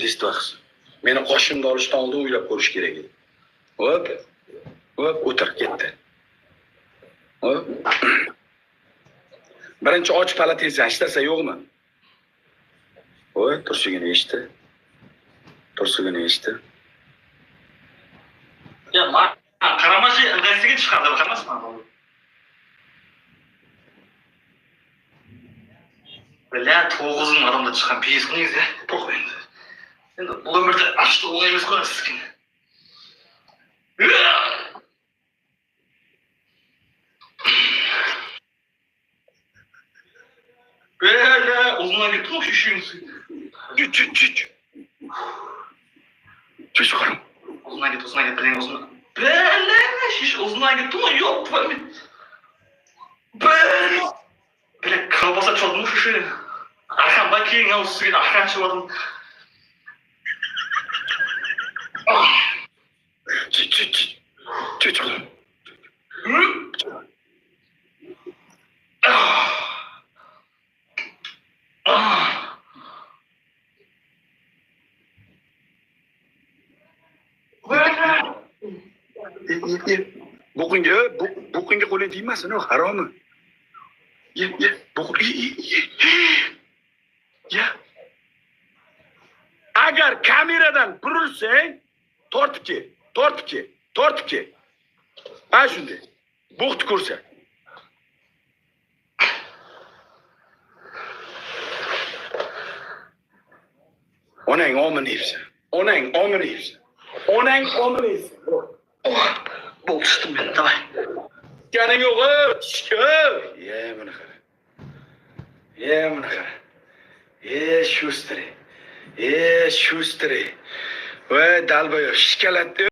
test vaqt. Meni qoshimda olishdan oldin o'ylab ko'rish kerak edi. Hop, o'tir ketdi. Hop. Birinchi och palatensiya ishlasa yo'qmi? Voy, turshigini eshitdi. Turshigini eshitdi. Ya, qaramashi ilg'aysiga chiqadi, qaramasman. Bля, 9'un adamda chiqqan peskingiz ya. To'q endi. Endi bu umrda ashtu o'yimiz ko'rasiz. Bля, uzundan gittim şu işimizi. Çüş karım. Uzundan git, bilen uzundan. Bля, şiş uzundan gittim ama yok. Bля, kalbasa çaldım şu şey. Arkam bakayım ya, usulü arkam çıvadım. Çüş karım. Bu kunga qo'ling tegmasin, o haromi. Ye, ye. Agar kameradan burilsang, tortib ke. Ha shunday. Bo'qti ko'rsa. Onang omin evsi. Boltıştım ben, davay. Ganing yo'q, Ye, buni qara. Shustri. Voy, dalboyo, shikalatdi.